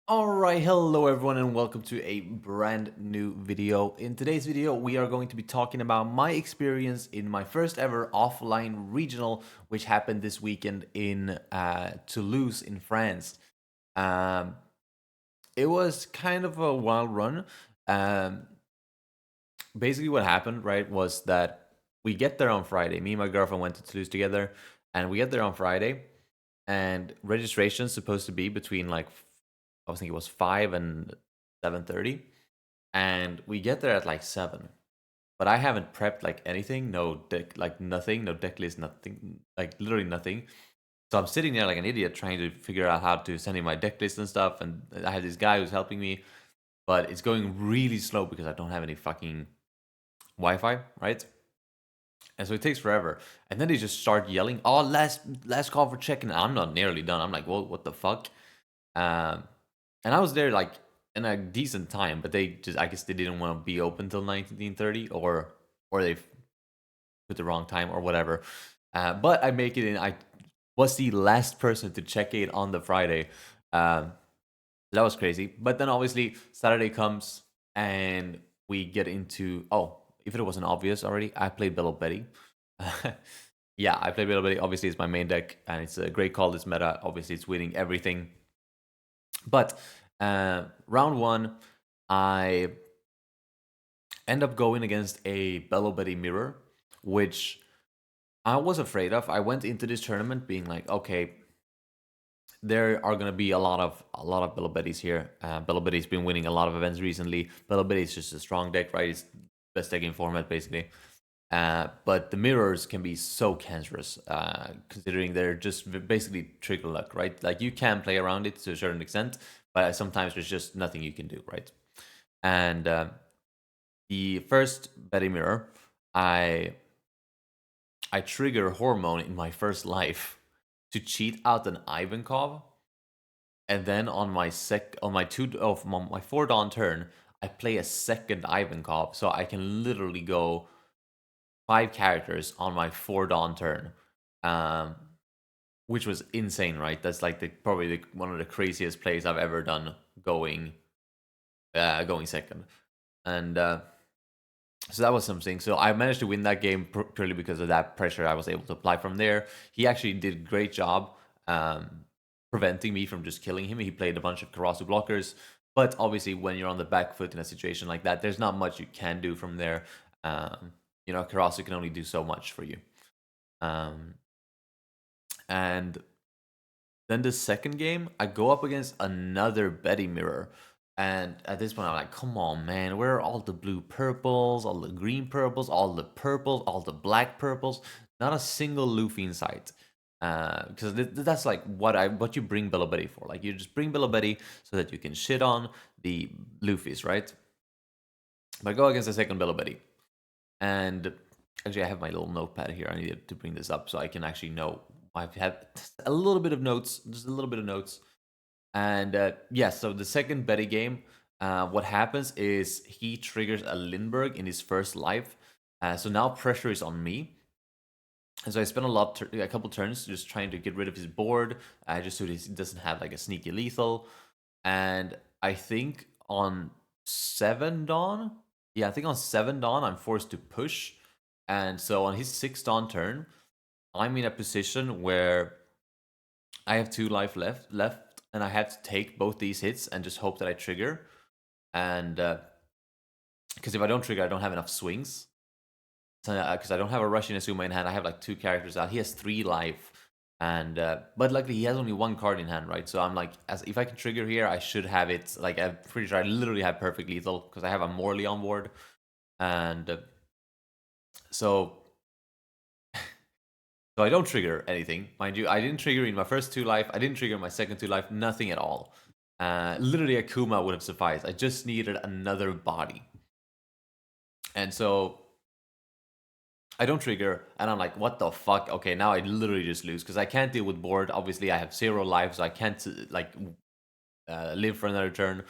Alright, hello everyone and welcome to a brand new video. In today's video, we are going to be talking about my experience in my first ever offline regional, which happened this weekend in Toulouse in France. Um, it was kind of a wild run. Um, Basically what happened, right, was that we get there on Friday. Me and my girlfriend went to Toulouse together, and we get there on Friday, and registration's supposed to be between like I was thinking it was 5 and 7:30, and we get there at like 7. But I haven't prepped like anything, no deck, like nothing, no deck list, nothing, like literally nothing. So I'm sitting there like an idiot trying to figure out how to send in my deck list and stuff. And I have this guy who's helping me, but it's going really slow because I don't have any fucking Wi-Fi, right? And so it takes forever. And then they just start yelling, "Oh, last call for check-in." I'm not nearly done. I'm like, "Well, what the fuck?" Um, and I was there like in a decent time, but they just I guess they didn't want to be open till 19:30, or they put the wrong time or whatever. But I make it in. I was the last person to check in on the Friday. Um, that was crazy. But then obviously Saturday comes and we get into if it wasn't obvious already, I played Bello Betty. Yeah, I play Bello Betty. Obviously, it's my main deck, and it's a great call this meta. Obviously, it's winning everything. But round one, I end up going against a Bello Betty mirror, which I was afraid of. I went into this tournament being like, okay, there are going to be a lot of Bello Betties here. Bello Betty's been winning a lot of events recently. Bello Betty is just a strong deck, right? It's best deck in format basically. But the mirrors can be so cancerous, considering they're just basically trigger luck, right? Like you can play around it to a certain extent, but sometimes there's just nothing you can do, right? And the first Betty mirror, I trigger hormone in my first life to cheat out an Ivankov, and then on my my 4 dawn turn, I play a second Ivankov, so I can literally go 5 characters on my 4 dawn turn, um, which was insane, right? That's like probably one of the craziest plays I've ever done going second, and so that was something. So I managed to win that game purely because of that pressure I was able to apply from there. He actually did a great job preventing me from just killing him. He played a bunch of Karasu blockers, but obviously when you're on the back foot in a situation like that, there's not much you can do from there. Karasu can only do so much for you. Um, and then the second game, I go up against another Betty mirror. And at this point, I'm like, come on, man, where are all the blue purples, all the green purples, all the purples, all the black purples? Not a single Luffy in sight. Because that's like what you bring Bello Betty for. Like, you just bring Bello Betty so that you can shit on the Luffys, right? But I go against the second Bello Betty. And actually, I have my little notepad here. I needed to bring this up so I can actually know. I've had a little bit of notes, just a little bit of notes. And so the second Betty game, what happens is he triggers a Lindbergh in his first life. So now pressure is on me. And so I spent a couple turns just trying to get rid of his board, just so he doesn't have like a sneaky lethal. And I think on 7 dawn, I think on 7 dawn, I'm forced to push. And so on his 6 dawn turn, I'm in a position where I have 2 life left, and I have to take both these hits and just hope that I trigger. And because if I don't trigger, I don't have enough swings. Because I don't have a Russian Asuma in hand, I have like 2 characters out. He has 3 life, and but luckily he has only 1 card in hand, right? So I'm like, as if I can trigger here, I should have it. Like I'm pretty sure I literally have perfect lethal because I have a Morley on board, and so so I don't trigger anything, mind you. I didn't trigger in my first 2 life. I didn't trigger in my second 2 life. Nothing at all. Literally, a Kuma would have sufficed. I just needed another body, and so I don't trigger, and I'm like, what the fuck? Okay, now I literally just lose because I can't deal with board. Obviously, I have 0 life, so I can't live for another turn.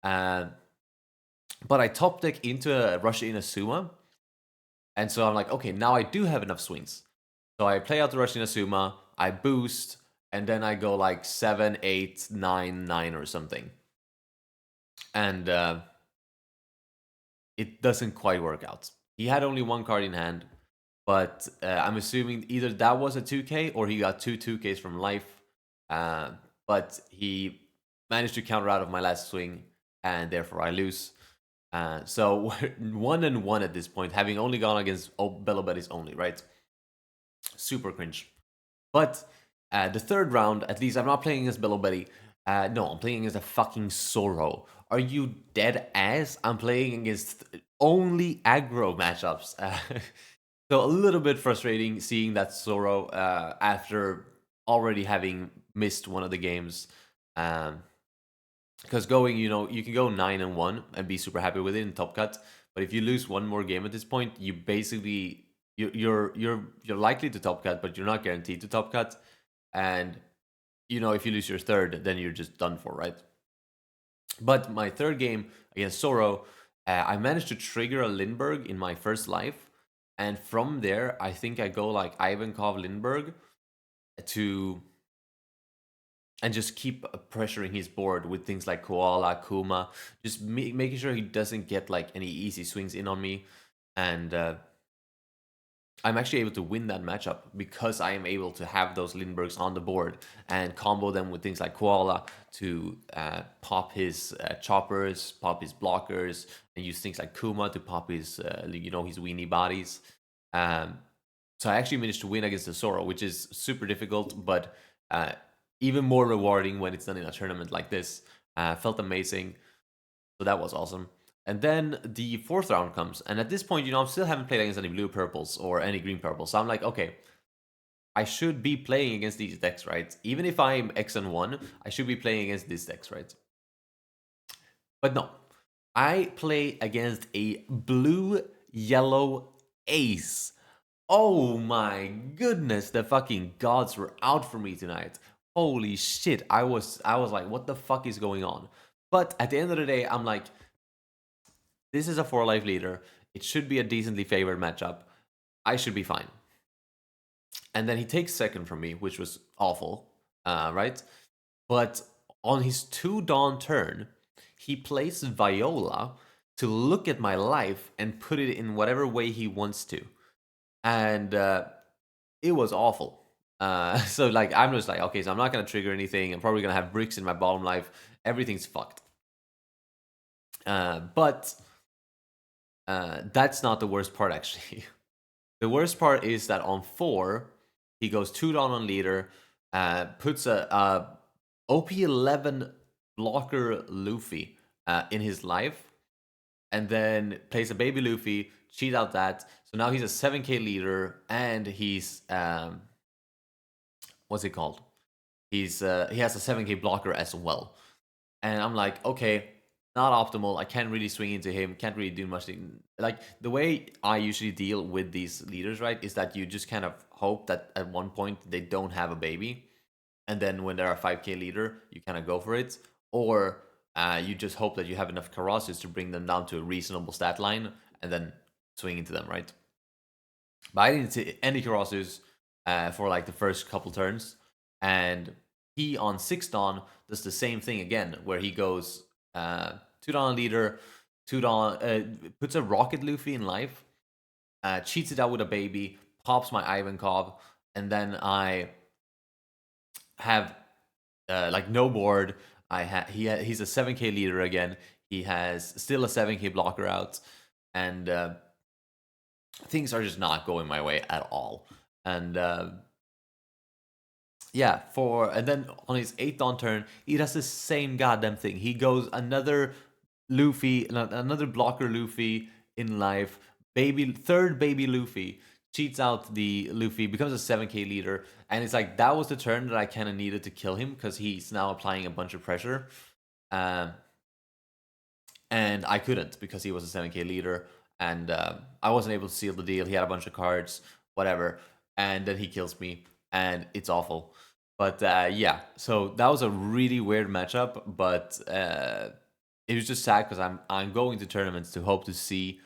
But I top deck into a Russian Asuma, and so I'm like, okay, now I do have enough swings. So I play out the Russian Asuma, I boost, and then I go like 7, 8, 9, 9 or something, and it doesn't quite work out. He had only one card in hand, but I'm assuming either that was a 2K or he got two 2Ks from life. Uh, but he managed to counter out of my last swing, and therefore I lose. So 1-1 at this point, having only gone against Bello Buddies only, right? Super cringe. But the third round, at least I'm not playing against Bello Buddy. No, I'm playing against a fucking Zoro. Are you dead ass? I'm playing against only aggro matchups. So a little bit frustrating seeing that Zoro after already having missed one of the games. Because going, you can go 9-1 and be super happy with it in top cut. But if you lose one more game at this point, you basically you're likely to top cut, but you're not guaranteed to top cut. And if you lose your third, then you're just done for, right? But my third game against Zoro, I managed to trigger a Lindbergh in my first life, and from there, I think I go like Ivankov Lindbergh to and just keep pressuring his board with things like Koala, Kuma, just making sure he doesn't get like any easy swings in on me, and I'm actually able to win that matchup because I am able to have those Lindberghs on the board and combo them with things like Koala to pop his choppers, pop his blockers, and use things like Kuma to pop his, his weenie bodies. So I actually managed to win against the Zoro, which is super difficult, but even more rewarding when it's done in a tournament like this. Felt amazing. So that was awesome. And then the fourth round comes, and at this point, I still haven't played against any blue purples or any green purples. So I'm like, okay, I should be playing against these decks, right? Even if I'm X and 1, I should be playing against these decks, right? But no, I play against a blue-yellow ace. Oh my goodness, the fucking gods were out for me tonight. Holy shit, I was like, what the fuck is going on? But at the end of the day, I'm like, this is a 4-life leader. It should be a decently favored matchup. I should be fine. And then he takes second from me, which was awful, right? But on his 2 Dawn turn, he plays Viola to look at my life and put it in whatever way he wants to. And it was awful. So like I'm just like, okay, so I'm not gonna trigger anything. I'm probably gonna have bricks in my bottom life. Everything's fucked. But that's not the worst part, actually. The worst part is that on 4, he goes 2 Dawn on leader, puts a OP11 blocker Luffy in his life, and then plays a baby Luffy, cheat out that. So now he's a 7k leader, and he's what's it called? He has a 7k blocker as well. And I'm like, okay, not optimal. I can't really swing into him. Can't really do much. Like the way I usually deal with these leaders, right, is that you just kind of hope that at one point they don't have a baby, and then when they're a 5k leader, you kind of go for it, or you just hope that you have enough Karasus to bring them down to a reasonable stat line, and then swing into them, right? But I didn't see any Karasus for like the first couple turns, and he on 6 Dawn does the same thing again, where he goes 2 Dawn leader, 2 Dawn, puts a Rocket Luffy in life, cheats it out with a baby, pops my Ivankov, and then I have like no board. He's a 7k leader again. He has still a 7k blocker out, and things are just not going my way at all. And yeah, and then on his 8th turn, he does the same goddamn thing. He goes another Luffy, another blocker Luffy in life, third baby Luffy, cheats out the Luffy, becomes a 7k leader, and it's like that was the turn that I kind of needed to kill him because he's now applying a bunch of pressure. And I couldn't because he was a 7k leader, and I wasn't able to seal the deal. He had a bunch of cards, whatever, and then he kills me, and it's awful. But yeah, so that was a really weird matchup, but it was just sad because I'm going to tournaments to hope to see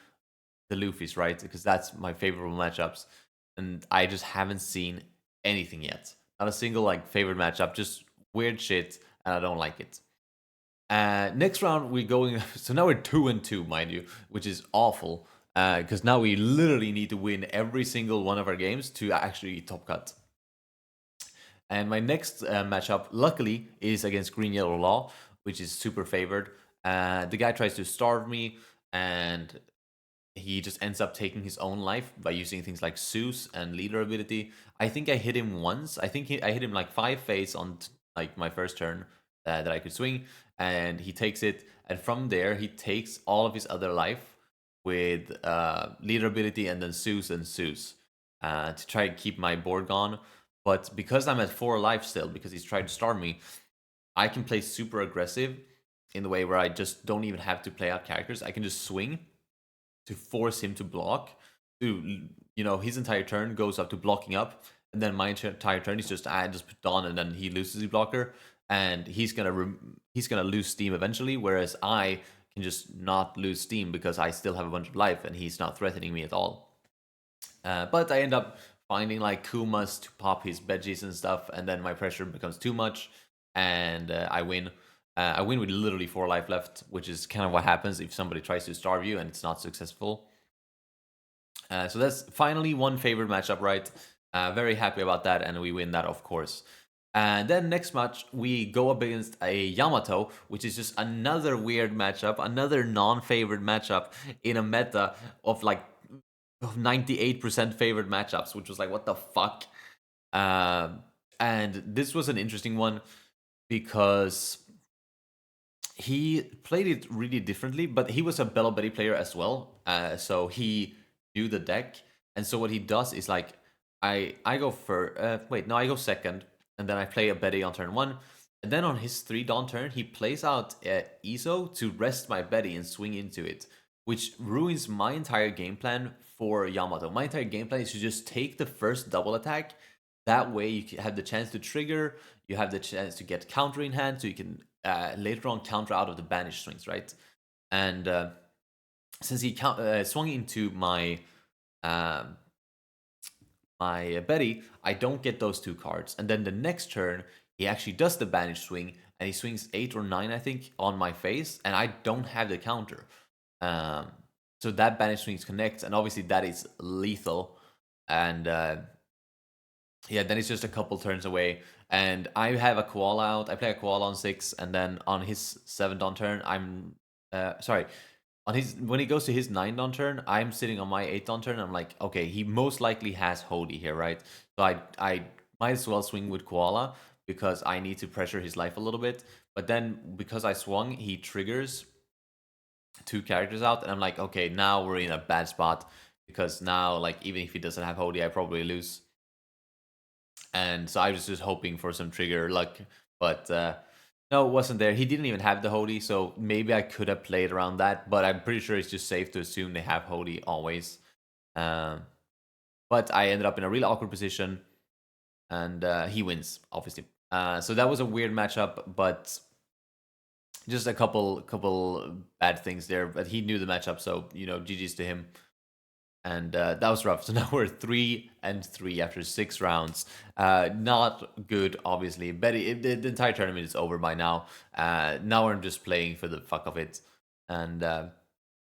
the Luffy's, right? Because that's my favorable matchups, and I just haven't seen anything yet. Not a single like favorite matchup, just weird shit, and I don't like it. Next round we're going. So now we're 2-2, mind you, which is awful. Because now we literally need to win every single one of our games to actually top cut. And my next matchup, luckily, is against Green Yellow Law, which is super favored. The guy tries to starve me, and he just ends up taking his own life by using things like Zeus and leader ability. I think I hit him once. I think I hit him like 5 phase on like my first turn that I could swing, and he takes it. And from there, he takes all of his other life with leader ability and then Zeus and Zeus to try and keep my board gone. But because I'm at 4 life still, because he's trying to starve me, I can play super aggressive in the way where I just don't even have to play out characters. I can just swing to force him to block. To his entire turn goes up to blocking up, and then my entire turn is just I just put on, and then he loses the blocker, and he's gonna lose steam eventually. Whereas I can just not lose steam because I still have a bunch of life, and he's not threatening me at all. But I end up finding like Kumas to pop his veggies and stuff, and then my pressure becomes too much, and I win. I win with literally 4 life left, which is kind of what happens if somebody tries to starve you and it's not successful. So that's finally one favorite matchup, right? Very happy about that, and we win that, of course. And then next match, we go up against a Yamato, which is just another weird matchup, another non-favorite matchup in a meta of like 98% favorite matchups, which was like, what the fuck? And this was an interesting one because he played it really differently, but he was a Bello Betty player as well. So he knew the deck. And so what he does is like, I go for, I go second, and then I play a Betty on turn 1. And then on his 3 Dawn turn, he plays out Iso to rest my Betty and swing into it, which ruins my entire game plan for Yamato. My entire game plan is to just take the first double attack. That way you have the chance to trigger, you have the chance to get counter in hand, so you can later on counter out of the banish swings, right? And since he swung into my my Betty, I don't get those 2 cards. And then the next turn, he actually does the banish swing, and he swings 8 or 9, I think, on my face, and I don't have the counter. So that banish swings connects, and obviously that is lethal. And yeah, then it's just a couple turns away. And I have a koala out. I play a koala on 6, and then on his 7 Dawn turn, I'm sorry. On his when he goes to his 9 Dawn turn, I'm sitting on my 8 Dawn turn. I'm like, okay, he most likely has Hody here, right? So I might as well swing with koala because I need to pressure his life a little bit. But then because I swung, he triggers 2 characters out, and I'm like, okay, now we're in a bad spot because now, like, even if he doesn't have Hody, I probably lose. And so I was just hoping for some trigger luck, but no, it wasn't there. He didn't even have the Hody, so maybe I could have played around that, but I'm pretty sure it's just safe to assume they have Hody always. But I ended up in a really awkward position, and he wins, obviously. So that was a weird matchup, but just a couple bad things there. But he knew the matchup, so GG's to him. And that was rough. So now we're 3-3 after 6 rounds. Not good, obviously. Betty, the entire tournament is over by now. Now we're just playing for the fuck of it. And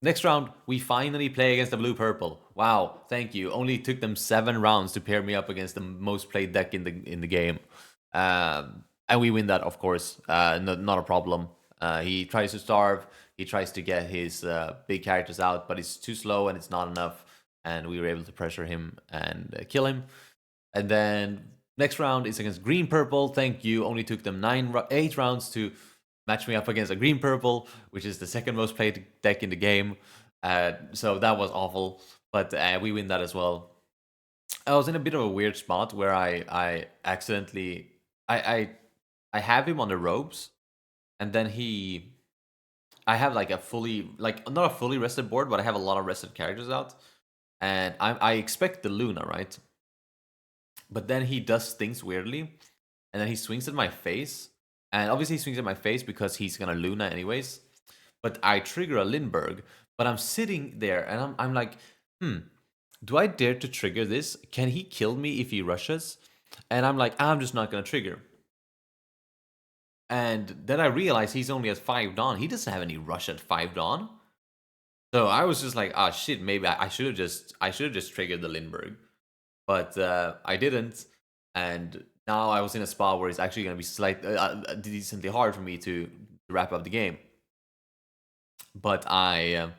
next round, we finally play against the blue-purple. Wow, thank you. Only took them 7 rounds to pair me up against the most played deck in the game. And we win that, of course. Not a problem. He tries to starve. He tries to get his big characters out, but it's too slow and it's not enough. And we were able to pressure him and kill him. And then next round is against green purple. Thank you. Only took them 8 rounds to match me up against a green purple, which is the second most played deck in the game. So that was awful, but we win that as well. I was in a bit of a weird spot where I accidentally I have him on the ropes, and then I have like a fully not a fully rested board, but I have a lot of rested characters out. And I expect the Luna, right? But then he does things weirdly, and then he swings at my face. And obviously he swings at my face because he's gonna Luna anyways. But I trigger a Lindbergh, but I'm sitting there and I'm like, do I dare to trigger this? Can he kill me if he rushes? And I'm like, I'm just not gonna trigger. And then I realized he's only at 5 Dawn. He doesn't have any rush at 5 Dawn. So I was just like, ah, shit, maybe I should have just triggered the Lindbergh. But I didn't. And now I was in a spot where it's actually going to be decently hard for me to wrap up the game. But I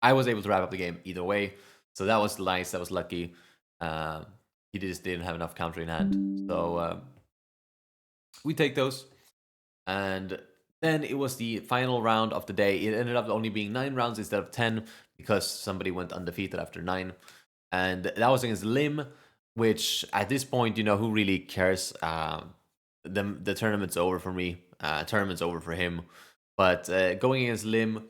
was able to wrap up the game either way. So that was nice. That was lucky. He just didn't have enough counter in hand. So we take those. And then it was the final round of the day. It ended up only being 9 rounds instead of 10 because somebody went undefeated after 9. And that was against Lim, which at this point, who really cares? The tournament's over for me. Tournament's over for him. But going against Lim,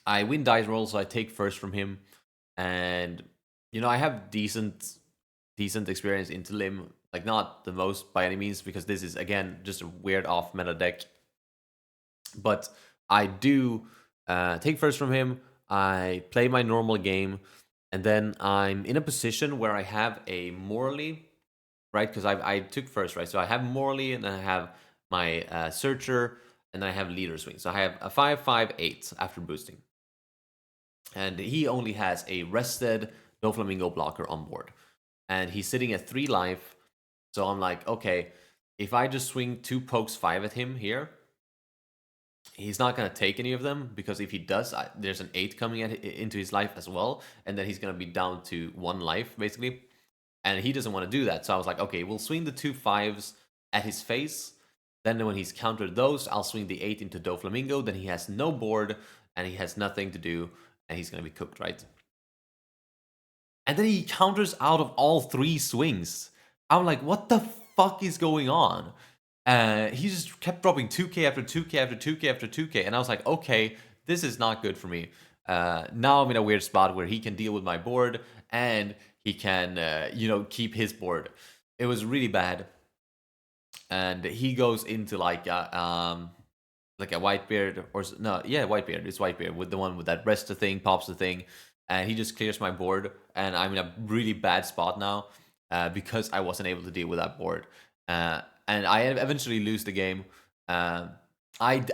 I win dice roll, so I take first from him. And I have decent experience into Lim. Like, not the most by any means, because this is, again, just a weird off meta deck. But I do take first from him. I play my normal game. And then I'm in a position where I have a Morley, right? Because I took first, right? So I have Morley, and then I have my Searcher, and then I have Leader Swing. So I have a 5/5/8 after boosting. And he only has a rested Doflamingo blocker on board. And he's sitting at 3 life. So I'm like, okay, if I just swing 2 pokes 5 at him here, he's not going to take any of them, because if he does, there's an 8 coming into his life as well. And then he's going to be down to 1 life, basically. And he doesn't want to do that. So I was like, okay, we'll swing the 2 5s at his face. Then when he's countered those, I'll swing the 8 into Doflamingo. Then he has no board, and he has nothing to do, and he's going to be cooked, right? And then he counters out of all 3 swings. I'm like, what the fuck is going on? He just kept dropping 2k after 2k after 2k after 2k. And I was like, okay, this is not good for me. Now I'm in a weird spot where he can deal with my board, and he can, keep his board. It was really bad. And he goes into like a Whitebeard, or no, yeah, Whitebeard. It's Whitebeard with the one with that rest the thing, pops the thing, and he just clears my board. And I'm in a really bad spot now because I wasn't able to deal with that board. And I eventually lose the game. I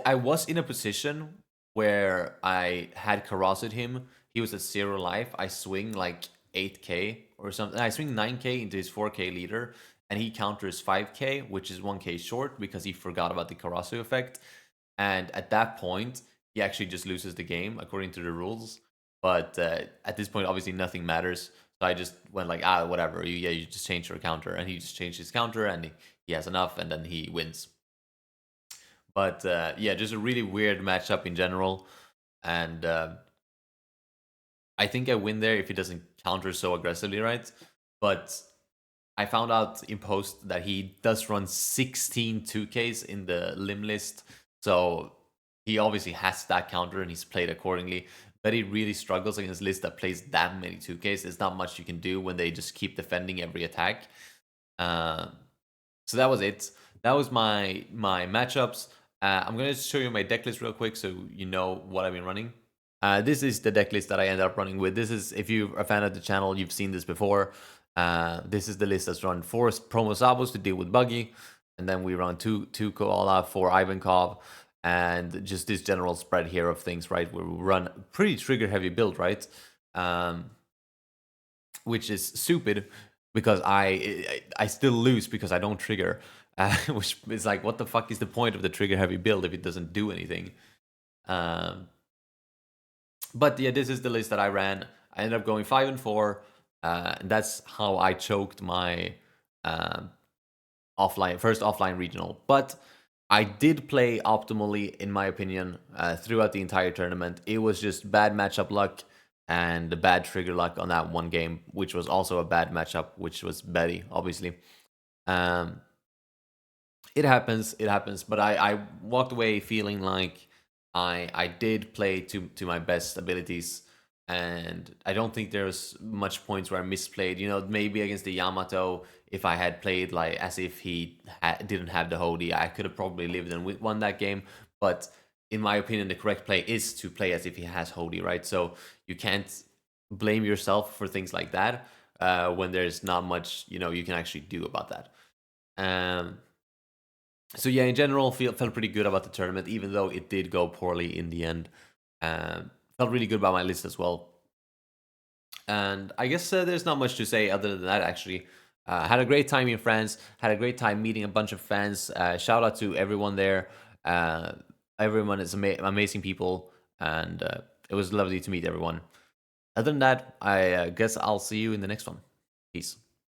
was in a position where I had Karasu'd him. He was at 0 life. I swing like 8k or something. I swing 9k into his 4k leader, and he counters 5k, which is 1k short because he forgot about the Karasu effect. And at that point, he actually just loses the game according to the rules. But at this point, obviously nothing matters. So I just went like, whatever. You just change your counter, and he just changed his counter, and he has enough, and then he wins. But yeah, just a really weird matchup in general, and I think I win there if he doesn't counter so aggressively, right? But I found out in post that he does run 16 2Ks in the limb list, so he obviously has that counter, and he's played accordingly. But he really struggles against lists that plays that many 2Ks. There's not much you can do when they just keep defending every attack. So that was it. That was my matchups. I'm gonna show you my deck list real quick so you know what I've been running. This is the deck list that I ended up running with. This is, if you're a fan of the channel, you've seen this before. This is the list that's run 4 Promo Sabos to deal with Buggy, and then we run 2 Koala, 4 Ivankov, and just this general spread here of things, right? Where we run pretty trigger heavy build, right? Which is stupid because I still lose because I don't trigger, which is like, what the fuck is the point of the trigger heavy build if it doesn't do anything? But yeah, this is the list that I ran. I ended up going 5 and 4. And that's how I choked my first offline regional. But I did play optimally, in my opinion, throughout the entire tournament. It was just bad matchup luck and the bad trigger luck on that one game, which was also a bad matchup, which was Betty, obviously. It happens, but I walked away feeling like I did play to my best abilities, and I don't think there's much points where I misplayed. Maybe against the Yamato, if I had played like as if he didn't have the Hody, I could have probably lived and won that game. But in my opinion, the correct play is to play as if he has Hody, right? So you can't blame yourself for things like that. when there's not much you can actually do about that. Um, so yeah, in general, felt pretty good about the tournament, even though it did go poorly in the end. Felt really good about my list as well. And I guess there's not much to say other than that, actually. Had a great time in France, had a great time meeting a bunch of fans. Shout out to everyone there. Uh, Everyone is amazing people, and it was lovely to meet everyone. Other than that, I guess I'll see you in the next one. Peace.